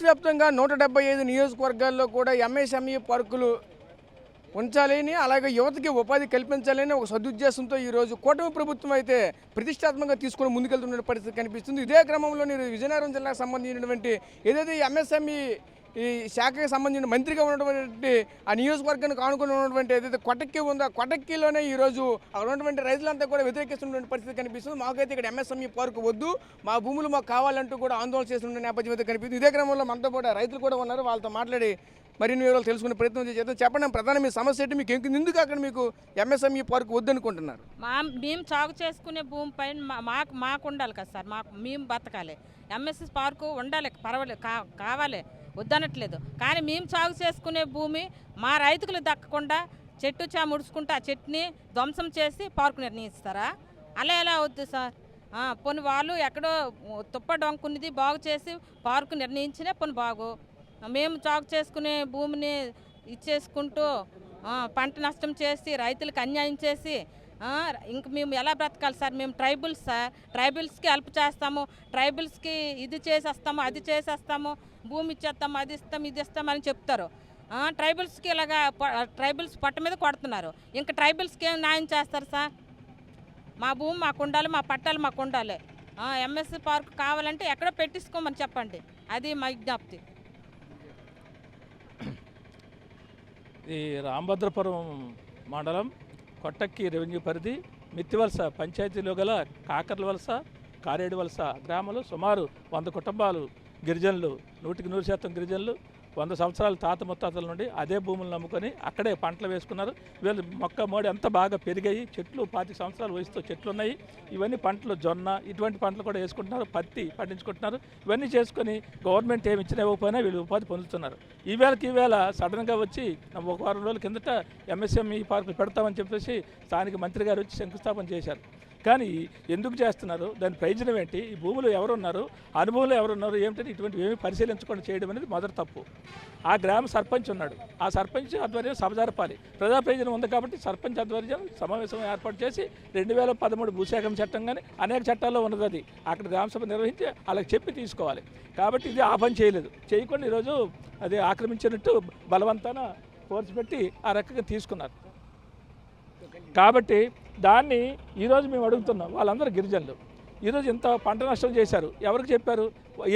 రాష్ట్ర వ్యాప్తంగా 175 నియోజకవర్గాల్లో కూడా ఎంఎస్ఎంఈ పార్కులు ఉంచాలని, అలాగే యువతకి ఉపాధి కల్పించాలని ఒక సదుద్దేశంతో ఈరోజు కూటమి ప్రభుత్వం అయితే ప్రతిష్టాత్మకంగా తీసుకొని ముందుకెళ్తున్న పరిస్థితి కనిపిస్తుంది. ఇదే క్రమంలో విజయనగరం జిల్లాకు సంబంధించినటువంటి ఏదైతే ఎంఎస్ఎంఈ ఈ శాఖకి సంబంధించిన మంత్రిగా ఉన్నటువంటి ఆ నియోజకవర్గానికి ఆనుకుని ఉన్నటువంటి ఏదైతే కొటక్కి ఉందో ఆ కొటక్కిలోనే ఈరోజు అక్కడ ఉన్నటువంటి రైతులంతా కూడా వ్యతిరేకిస్తున్నటువంటి పరిస్థితి కనిపిస్తుంది. మాకైతే ఇక్కడ ఎంఎస్ఎంఈ పార్కు వద్దు, మా భూములు మాకు కావాలంటూ కూడా ఆందోళన చేస్తున్న నేపథ్యం అయితే కనిపిస్తుంది. ఇదే క్రమంలో మనతో కూడా రైతులు కూడా ఉన్నారు, వాళ్ళతో మాట్లాడి మరిన్ని వివరాలు తెలుసుకునే ప్రయత్నం చేద్దాం. చెప్పండి, ప్రధాన మీ సమస్య ఏంటి? మీకు ఎందుకు అక్కడ మీకు ఎంఎస్ఎంఈ పార్కు వద్దనుకుంటున్నారు? మేము సాగు చేసుకునే భూమి పైన మాకు ఉండాలి కదా సార్, మేము బతకాలి. ఎంఎస్ఎస్ పార్కు ఉండాలి, పర్వాలేదు, కావాలి, వద్దనట్లేదు. కానీ మేము సాగు చేసుకునే భూమి మా రైతులు దక్కకుండా చెట్టు ముడుచుకుంటూ ఆ చెట్టుని ధ్వంసం చేసి పార్కు నిర్ణయిస్తారా? అలా ఎలా వద్దు సార్. పొని వాళ్ళు ఎక్కడో తుప్ప డొంకున్నది బాగు చేసి పార్కు నిర్ణయించినా పొని బాగు. మేము సాగు చేసుకునే భూమిని ఇచ్చేసుకుంటూ పంట నష్టం చేసి రైతులకు అన్యాయం చేసి ఇంక మేము ఎలా బ్రతకాలి సార్? మేము ట్రైబుల్స్ సార్, ట్రైబుల్స్కి హెల్ప్ చేస్తాము, ట్రైబుల్స్కి ఇది చేసేస్తాము, అది చేసేస్తాము, భూమి ఇచ్చేస్తాము, అది ఇస్తాము, ఇది ఇస్తామని చెప్తారు. ట్రైబుల్స్కి ఇలాగా ట్రైబుల్స్ పట్ట మీద కొడుతున్నారు. ఇంకా ట్రైబుల్స్కి ఏం న్యాయం చేస్తారు సార్? మా భూమి మాకు ఉండాలి, మా పట్టాలు మాకు ఉండాలి. ఎంఎస్ పార్క్ కావాలంటే ఎక్కడో పెట్టించుకోమని చెప్పండి, అది మా విజ్ఞప్తి. ఈ రామభద్రపురం మండలం కొట్టక్కి రెవెన్యూ పరిధి మిత్తివలస పంచాయతీలో గల కాకర్ల వలస, కారేడు వలస గ్రామాలు సుమారు 100 కుటుంబాలు గిరిజనులు, 100% గిరిజనులు 100 సంవత్సరాల తాత ముత్తాతల నుండి అదే భూములు నమ్ముకొని అక్కడే పంటలు వేసుకున్నారు. వీళ్ళు మొక్క మోడి అంతా బాగా పెరిగాయి, చెట్లు 25 సంవత్సరాల వయసుతో చెట్లు ఉన్నాయి. ఇవన్నీ పంటలు జొన్న ఇటువంటి పంటలు కూడా వేసుకుంటున్నారు, పత్తి పండించుకుంటున్నారు. ఇవన్నీ చేసుకొని గవర్నమెంట్ ఏమి ఇచ్చినా ఇవ్వకపోయినా వీళ్ళు ఉపాధి పొందుతున్నారు. ఈవేళ సడన్గా వచ్చి ఒక వారం రోజుల కిందట ఎంఎస్ఎంఈ పార్కులు పెడతామని చెప్పేసి స్థానిక మంత్రి గారు వచ్చి శంకుస్థాపన చేశారు. కానీ ఎందుకు చేస్తున్నారు, దాని ప్రయోజనం ఏంటి, ఈ భూములు ఎవరున్నారు, అనుభవంలో ఎవరున్నారు ఏమిటని ఇటువంటివి ఏమీ పరిశీలించకుండా చేయడం అనేది మొదటి తప్పు. ఆ గ్రామ సర్పంచ్ ఉన్నాడు, ఆ సర్పంచ్ ఆధ్వర్యం సభ జరపాలి. ప్రజా ప్రయోజనం ఉంది కాబట్టి సర్పంచ్ ఆధ్వర్యం సమావేశం ఏర్పాటు చేసి 2013 భూసేకరణ చట్టం కానీ అనేక చట్టాల్లో ఉన్నది, అది అక్కడ గ్రామసభ నిర్వహించి వాళ్ళకి చెప్పి తీసుకోవాలి. కాబట్టి ఇది ఆ పని చేయకుండా ఈరోజు అది ఆక్రమించినట్టు బలవంతాన ఫోర్స్ పెట్టి ఆ రకంగా తీసుకున్నారు. కాబట్టి దాన్ని ఈరోజు మేము అడుగుతున్నాం. వాళ్ళందరూ గిరిజనులు ఈరోజు ఇంత పంట నష్టం చేశారు, ఎవరికి చెప్పారు?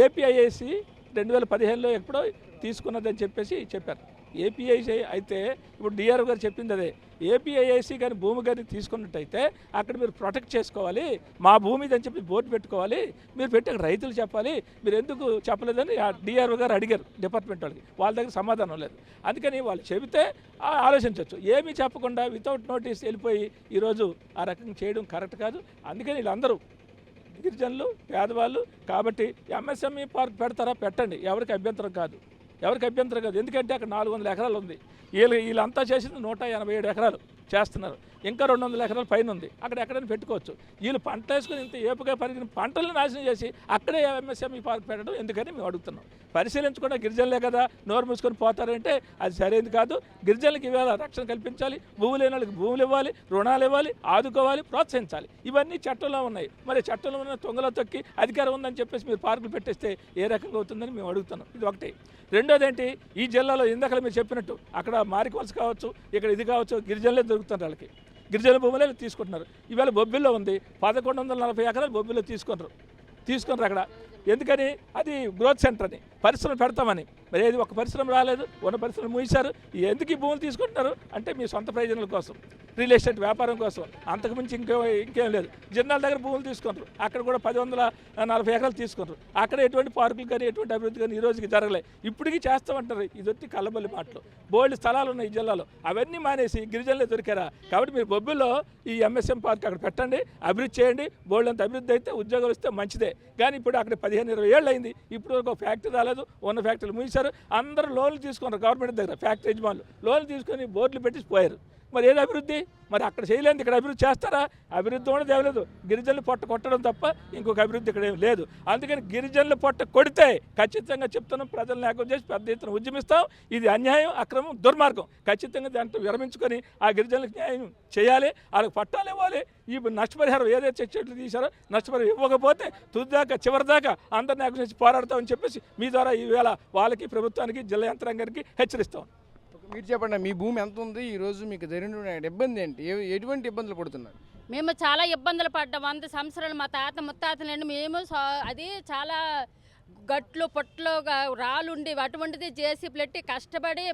ఏపీఐఏసి 2015లో ఎప్పుడో తీసుకున్నదని చెప్పేసి చెప్పారు. ఏపీఐసి అయితే ఇప్పుడు డిఆర్ఓ గారు చెప్పింది అదే. ఏపీఐఏసి కానీ భూమి కానీ తీసుకున్నట్టయితే అక్కడ మీరు ప్రొటెక్ట్ చేసుకోవాలి, మా భూమి అని చెప్పి బోర్డు పెట్టుకోవాలి, మీరు పెట్టి అక్కడ రైతులు చెప్పాలి, మీరు ఎందుకు చెప్పలేదని డిఆర్ఓ గారు అడిగారు డిపార్ట్మెంట్ వాళ్ళకి. వాళ్ళ దగ్గర సమాధానం లేదు. అందుకని వాళ్ళు చెబితే ఆలోచించవచ్చు. ఏమీ చెప్పకుండా వితౌట్ నోటీస్ వెళ్ళిపోయి ఈరోజు ఆ రకంగా చేయడం కరెక్ట్ కాదు. అందుకని వీళ్ళందరూ గిరిజనులు, పేదవాళ్ళు కాబట్టి ఎంఎస్ఎంఈ పార్క్ పెడతారా పెట్టండి, ఎవరికి అభ్యంతరం కాదు. ఎందుకంటే అక్కడ 400 ఎకరాలు ఉంది. వీళ్ళంతా చేసింది 187 ఎకరాలు చేస్తున్నారు. ఇంకా 200 ఎకరాల పైన ఉంది, అక్కడ ఎక్కడైనా పెట్టుకోవచ్చు. వీళ్ళు పంట వేసుకుని ఇంత ఏపుగా పరిగిన పంటలను నాశనం చేసి అక్కడే ఎంఎస్ఎంఈ పార్క్ పెట్టడం ఎందుకని మేము అడుగుతున్నాం. పరిశీలించకుండా గిరిజనులే కదా నోరు మూసుకొని పోతారంటే అది సరైనది కాదు. గిరిజనులకు ఇవాళ రక్షణ కల్పించాలి, భూములు లేని వాళ్ళకి భూములు ఇవ్వాలి, రుణాలు ఇవ్వాలి, ఆదుకోవాలి, ప్రోత్సహించాలి. ఇవన్నీ చట్టంలో ఉన్నాయి. మరి చట్టంలో ఉన్న తొంగలో తొక్కి అధికారం ఉందని చెప్పేసి మీరు పార్కులు పెట్టేస్తే ఏ రకంగా అవుతుందని మేము అడుగుతున్నాం. ఇది ఒకటి. రెండోది ఏంటి, ఈ జిల్లాలో ఇందాక మీరు చెప్పినట్టు అక్కడ మారికవలస కావచ్చు, ఇక్కడ ఇది కావచ్చు, గిరిజనులే దొరుకుతున్నారు. వాళ్ళకి గిరిజన భూములే తీసుకుంటున్నారు. ఇవాళ బొబ్బిల్లో ఉంది 1140 ఎకరాలు బొబ్బిల్లో తీసుకున్నారు అక్కడ. ఎందుకని? అది గ్రోత్ సెంటర్ అని, పరిశ్రమ పెడతామని. మరి ఏది ఒక పరిశ్రమ రాలేదు, ఉన్న పరిశ్రమ మూసారు. ఎందుకు ఈ భూములు తీసుకుంటున్నారు అంటే మీ సొంత ప్రయోజనాల కోసం, రియల్ ఎస్టేట్ వ్యాపారం కోసం, అంతకుమించి ఇంకేం లేదు. జిన్నాల దగ్గర భూములు తీసుకుంటారు, అక్కడ కూడా 1040 ఎకరాలు తీసుకుంటారు. అక్కడ ఎటువంటి పార్కులు కానీ ఎటువంటి అభివృద్ధి కానీ ఈ రోజుకి జరగలే. ఇప్పటికీ చేస్తామంటారు. ఇది వచ్చి కళ్ళబల్లి మాటలు. బోల్డ్ స్థలాలు ఉన్నాయి ఈ జిల్లాలో, అవన్నీ మానేసి గిరిజనులే దొరికారా? కాబట్టి మీరు బొబ్బిల్లో ఈ ఎంఎస్ఎం పార్క్ అక్కడ పెట్టండి, అభివృద్ధి చేయండి. బోల్డ్ అంత అభివృద్ధి అయితే ఉద్యోగాలు వస్తే మంచిదే. కానీ ఇప్పుడు అక్కడ 15-20 ఏళ్ళు అయింది, ఇప్పుడు వరకు ఒక ఫ్యాక్టరీ రాలేదు. ఉన్న ఫ్యాక్టరీలు మూసారు. అందరూ లోన్లు తీసుకున్నారు గవర్నమెంట్ దగ్గర. ఫ్యాక్టరీ యజమానులు లోన్లు తీసుకొని బోర్డులు పెట్టి పోయారు. మరి ఏది అభివృద్ధి? మరి అక్కడ చేయలేదు, ఇక్కడ అభివృద్ధి చేస్తారా? అభివృద్ధి కూడా తేవలేదు. గిరిజనులు పొట్ట కొట్టడం తప్ప ఇంకొక అభివృద్ధి ఇక్కడ ఏం లేదు. అందుకని గిరిజనులు పొట్ట కొడితే ఖచ్చితంగా చెప్తున్నాం, ప్రజలను ఏకం చేసి పెద్ద ఎత్తున ఉద్యమిస్తాం. ఇది అన్యాయం, అక్రమం, దుర్మార్గం. ఖచ్చితంగా దాంట్లో విరమించుకొని ఆ గిరిజనులకు న్యాయం చేయాలి, వాళ్ళకి పట్టాలు ఇవ్వాలి. ఈ నష్టపరిహారం ఏదైతే చెట్లు తీశారో నష్టపరిహారం ఇవ్వకపోతే తుదిదాకా చివరిదాకా అందరిని ఏకం చేసి పోరాడతామని చెప్పేసి మీ ద్వారా ఈవేళ వాళ్ళకి, ప్రభుత్వానికి, జిల్లా యంత్రాంగానికి హెచ్చరిస్తాం. మీరు చెప్పండి, మీ భూమి ఎంత ఉంది? ఈరోజు మీకు జరిగిన ఇబ్బంది ఏంటి? ఎటువంటి ఇబ్బందులు పడుతున్నారు? మేము చాలా ఇబ్బందులు పడ్డాం. 100 సంవత్సరాలు మా తాత ముత్తాతలండి మేము అది చాలా గట్లు పొట్లు రాళ్ళుండి అటువంటిది జేసీ పెట్టి కష్టపడి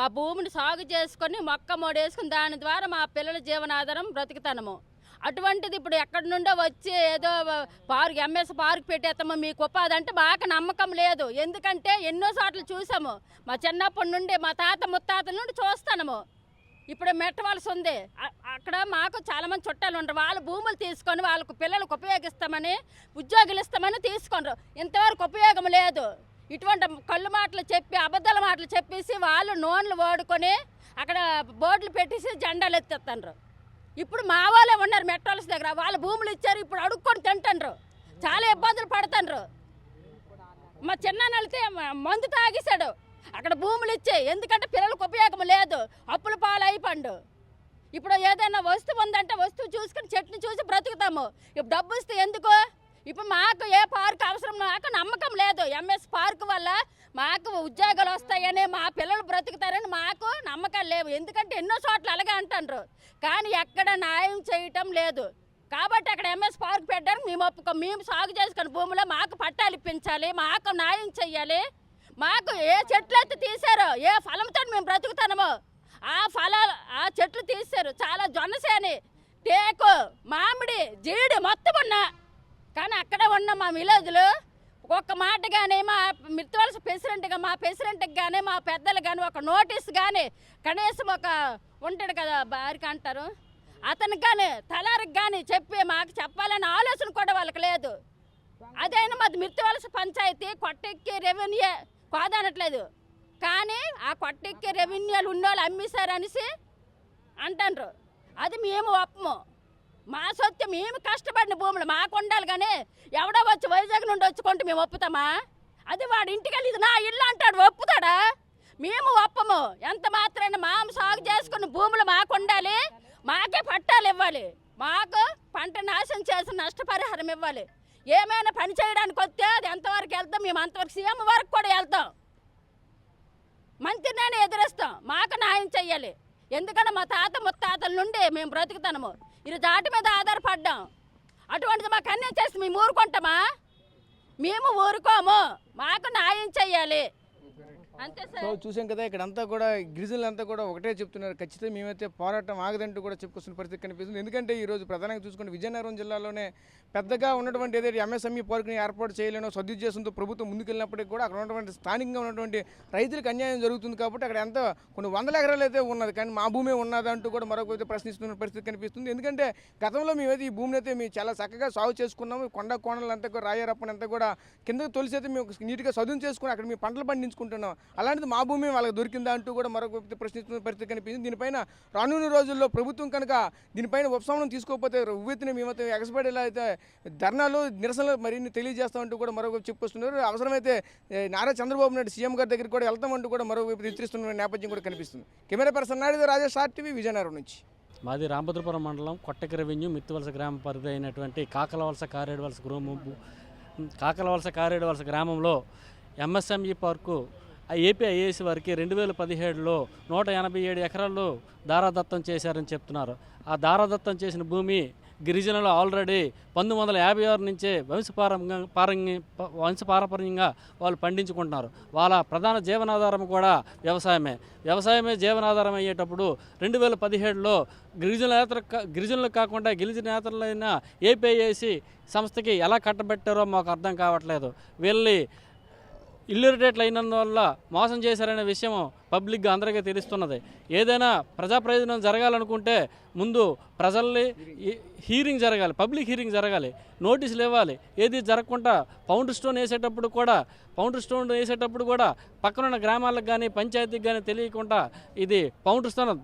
ఆ భూమిని సాగు చేసుకొని మొక్క మోడేసుకుని దాని ద్వారా మా పిల్లల జీవనాధారం బ్రతుకుతాము. అటువంటిది ఇప్పుడు ఎక్కడి నుండో వచ్చి ఏదో పార్క్ ఎంఎస్ పార్క్ పెట్టేస్తాము మీకు ఉపాధి అంటే మాకు నమ్మకం లేదు. ఎందుకంటే ఎన్నో చోట్ల చూసాము, మా చిన్నప్పటి నుండి మా తాత ముత్తాతల నుండి చూస్తాము. ఇప్పుడు మెట్టవలసి ఉంది, అక్కడ మాకు చాలామంది చుట్టాలు ఉంటారు. వాళ్ళ భూములు తీసుకొని వాళ్ళకు పిల్లలకు ఉపయోగిస్తామని, ఉద్యోగులు ఇస్తామని తీసుకున్నారు. ఇంతవరకు ఉపయోగం లేదు. ఇటువంటి కళ్ళు మాటలు చెప్పి, అబద్ధాల మాటలు చెప్పేసి వాళ్ళు నోన్లు వాడుకొని అక్కడ బోర్డులు పెట్టేసి జెండాలు ఎత్తేస్తున్నారు. ఇప్పుడు మా వాళ్ళే ఉన్నారు మెట్రోల్స్ దగ్గర, వాళ్ళ భూములు ఇచ్చారు, ఇప్పుడు అడుక్కొని తింటారు, చాలా ఇబ్బందులు పడుతుండ్రు. మా చిన్న వెళ్తే మందు తాగేశాడు అక్కడ భూములు ఇచ్చాయి, ఎందుకంటే పిల్లలకు ఉపయోగం లేదు, అప్పుల పాలు అయిపోండు. ఇప్పుడు ఏదైనా వస్తువు ఉందంటే వస్తువు చూసుకుని చెట్టుని చూసి బ్రతుకుతాము. ఇప్పుడు డబ్బు ఇస్తే ఎందుకు? ఇప్పుడు మాకు ఏ పార్క్ అవసరం, మాకు నమ్మకం లేదు. ఎంఎస్ పార్క్ వల్ల మాకు ఉద్యోగాలు వస్తాయని, మా పిల్లలు బ్రతుకుతారని మాకు నమ్మకాలు లేవు. ఎందుకంటే ఎన్నో చోట్ల అలాగే అంటారు, కానీ ఎక్కడ న్యాయం చేయటం లేదు. కాబట్టి అక్కడ ఎంఎస్ పార్క్ పెట్టడానికి మేము ఒప్పుకోం. మేము సాగు చేసుకున్న భూమిలో మాకు పట్టాలు ఇప్పించాలి, మాకు న్యాయం చెయ్యాలి. మాకు ఏ చెట్లు అయితే తీశారో, ఏ ఫలంతో మేము బ్రతుకుతామో ఆ చెట్లు తీశారు. చాలా జొన్నసేని, టేకు, మామిడి, జీడి మొత్తం ఉన్నా, కానీ అక్కడే ఉన్న మా విలేజ్లో ఒక్క మాట కానీ, మా మిత్రుల ప్రెసిడెంట్గా మా ప్రెసిడెంట్కి కానీ, మా పెద్దలు కానీ ఒక నోటీస్ కానీ, కనీసం ఒక ఉంటాడు కదా బారికి అంటారు, అతనికి కానీ తలారికి కానీ చెప్పి మాకు చెప్పాలనే ఆలోచన కూడా వాళ్ళకి లేదు. అదైనా మాది మిర్తివలస పంచాయతీ కొట్టెక్కి రెవెన్యూ కాదనట్లేదు, కానీ ఆ కొట్టెక్కి రెవెన్యూలు ఉన్నోళ్ళు అమ్మేశారనేసి అంటారు. అది మేము ఒప్పము. మా సొత్తు మేము కష్టపడిన భూములు మాకు ఉండాలి, కానీ ఎవడో వచ్చి వైజాగ్ నుండి వచ్చుకుంటే మేము ఒప్పుతామా? అది వాడు ఇంటికి వెళ్ళి ఇది నా ఇల్లు అంటాడు, ఒప్పుతాడా? మేము ఒప్పము. ఎంత మాత్రాన మామ సాగు చేసుకున్న భూములు మాకు ఉండాలి, మాకే పట్టాలు ఇవ్వాలి, మాకు పంట నాశనం చేసిన నష్టపరిహారం ఇవ్వాలి. ఏమైనా పని చేయడానికి వస్తే అది ఎంతవరకు వెళ్తాం, మేము అంతవరకు సీఎం వరకు కూడా వెళ్తాం, మంత్రిని ఎదురిస్తాం. మాకు న్యాయం చెయ్యాలి, ఎందుకంటే మా తాత ముత్తాతల నుండి మేము బ్రతుకుతాము, ఇది దాటి మీద ఆధారపడ్డాం. అటువంటిది మాకు అన్యాయం చేసి మేము ఊరుకుంటామా? మేము ఊరుకోము, మాకు న్యాయం చెయ్యాలి అంతే సార్. సో చూసాం కదా, ఇక్కడ అంతా కూడా గిరిజనులంతా కూడా ఒకటే చెప్తున్నారు, ఖచ్చితంగా మేమైతే పోరాటం ఆగదంటూ కూడా చెప్పుకొస్తున్న పరిస్థితి కనిపిస్తుంది. ఎందుకంటే ఈరోజు ప్రధానంగా చూసుకుంటే విజయనగరం జిల్లాలోనే పెద్దగా ఉన్నటువంటి ఏదైతే ఎంఎస్ఎంఈ పార్క్ని ఏర్పాటు చేయలేనో సదుద్దేశంతో ప్రభుత్వం ముందుకెళ్ళినప్పటికీ కూడా అక్కడ ఉన్నటువంటి స్థానికంగా ఉన్నటువంటి రైతులకు అన్యాయం జరుగుతుంది. కాబట్టి అక్కడ ఎంత కొన్ని వందల ఎకరాలు అయితే ఉన్నది, కానీ మా భూమి ఉన్నదంటూ కూడా మరొక ప్రశ్నిస్తున్న పరిస్థితి కనిపిస్తుంది. ఎందుకంటే గతంలో మేమైతే ఈ భూమిని అయితే మేము చాలా చక్కగా సాగు చేసుకున్నాము, కొండ కోణలంతా కూడా రాయరప్పనంతా కూడా కిందకు తొలిసైతే మేము నీట్గా చదువు చేసుకుని అక్కడ మేము పంటలు పండించుకుంటున్నాం. అలాంటిది మా భూమి వాళ్ళకి దొరికిందా అంటూ కూడా మరొక ప్రశ్నిస్తున్న పరిస్థితి కనిపించింది. దీనిపైన రానున్న రోజుల్లో ప్రభుత్వం కనుక దీనిపైన ఉపశమనం తీసుకోకపోతే ఉవ్వెత్తున మేమైతే ఎగసపడేలా అయితే ధర్నాలు, నిరసనలు మరిన్ని తెలియజేస్తామంటూ కూడా మరొక చెప్పుకొస్తున్నారు. అవసరమైతే నారా చంద్రబాబు నాయుడు సీఎం గారి దగ్గరికి కూడా వెళ్తామంటూ కూడా మరొక హెచ్చరిస్తున్న నేపథ్యం కూడా కనిపిస్తుంది. Camera person Naidu Rajesh, RTV, Vizianagaram నుంచి. మాది రాంభద్రపురం మండలం కొట్టెక రెవెన్యూ మిత్తివలస గ్రామ పరిధి అయినటువంటి కాకలవలస కారేడువలస గ్రామంలో ఎంఎస్ఎంఈ పార్కు ఏపీ ఐఏఎస్ వారికి 2017లో 187 ఎకరాలు దారాదత్తం చేశారని చెప్తున్నారు. ఆ దారాదత్తం చేసిన భూమి గిరిజనులు ఆల్రెడీ 1956 నుంచే వంశపారంపర్యంగా వాళ్ళు పండించుకుంటున్నారు. వాళ్ళ ప్రధాన జీవనాధారం కూడా వ్యవసాయమే జీవనాధారం అయ్యేటప్పుడు 2017లో గిరిజనులు కాకుండా గిరిజనేతలైన ఏపీఐఏసి సంస్థకి ఎలా కట్టబెట్టారో మాకు అర్థం కావట్లేదు. ఇల్లిటరేట్లు అయినందువల్ల మోసం చేశారనే విషయం పబ్లిక్గా అందరికీ తెలుస్తున్నది. ఏదైనా ప్రజా ప్రయోజనం జరగాలనుకుంటే ముందు ప్రజల్ని హీరింగ్ జరగాలి, పబ్లిక్ హీరింగ్ జరగాలి, నోటీసులు ఇవ్వాలి. ఏది జరగకుండా పౌండ్ స్టోన్ వేసేటప్పుడు కూడా పక్కనున్న గ్రామాలకు కానీ పంచాయతీకి కానీ తెలియకుండా ఇది పౌండ్ స్టోన్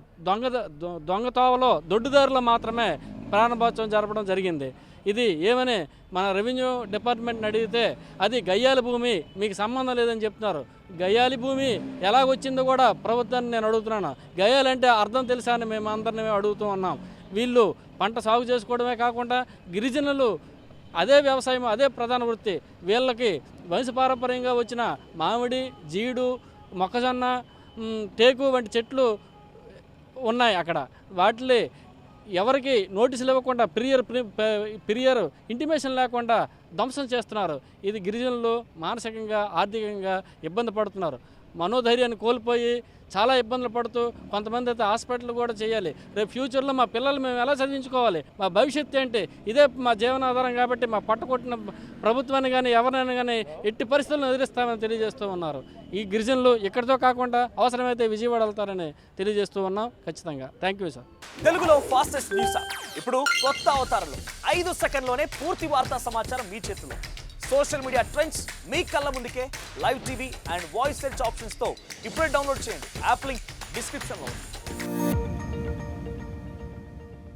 దొంగతోవలో దొడ్డుదారులో మాత్రమే ప్రారంభోత్సవం జరపడం జరిగింది. ఇది ఏమని మన రెవెన్యూ డిపార్ట్మెంట్ని అడిగితే అది గయ్యాలి భూమి, మీకు సంబంధం లేదని చెప్తున్నారు. గయ్యాలి భూమి ఎలాగొచ్చిందో కూడా ప్రభుత్వాన్ని నేను అడుగుతున్నాను. గయ్యాలంటే అర్థం తెలుసా అని మేము అందరినీ అడుగుతూ ఉన్నాం. వీళ్ళు పంట సాగు చేసుకోవడమే కాకుండా గిరిజనులు అదే వ్యవసాయం, అదే ప్రధాన వృత్తి. వీళ్ళకి వంశపారంపర్యంగా వచ్చిన మామిడి, జీడు, మొక్కజొన్న, టేకు వంటి చెట్లు ఉన్నాయి అక్కడ. వాటిని ఎవరికి నోటీసులు ఇవ్వకుండా ప్రియర్ ఇంటిమేషన్ లేకుండా ధ్వంసం చేస్తున్నారు. ఇది గిరిజనులు మానసికంగా ఆర్థికంగా ఇబ్బంది పడుతున్నారు. మనోధైర్యాన్ని కోల్పోయి చాలా ఇబ్బందులు పడుతూ కొంతమంది అయితే హాస్పిటల్ కూడా చేయాలి. రేపు ఫ్యూచర్లో మా పిల్లలు మేము ఎలా చదివించుకోవాలి, మా భవిష్యత్తు ఏంటి, ఇదే మా జీవనాధారం కాబట్టి మా పట్టుకొట్టిన ప్రభుత్వాన్ని కానీ ఎవరినైనా కానీ ఎట్టి పరిస్థితులను ఎదిరిస్తామని తెలియజేస్తూ ఉన్నారు. ఈ గిరిజనులు ఇక్కడితో కాకుండా అవసరమైతే విజయవాడ వెళ్తారని తెలియజేస్తూ ఉన్నాం. ఖచ్చితంగా థ్యాంక్ యూ సార్. తెలుగులో ఫాస్టెస్ట్ న్యూస్ ఇప్పుడు కొత్త అవతారంలో 5 సెకండ్లోనే పూర్తి వార్తా సమాచారం మీ చేతిలో. సోషల్ మీడియా ట్రెండ్స్ మీ కళ్ళ ముందుకే live TV and voice search ఆప్షన్స్తో ఇప్పుడే డౌన్లోడ్ చేయండి. యాప్ లింక్ డిస్క్రిప్షన్లో ఉంది.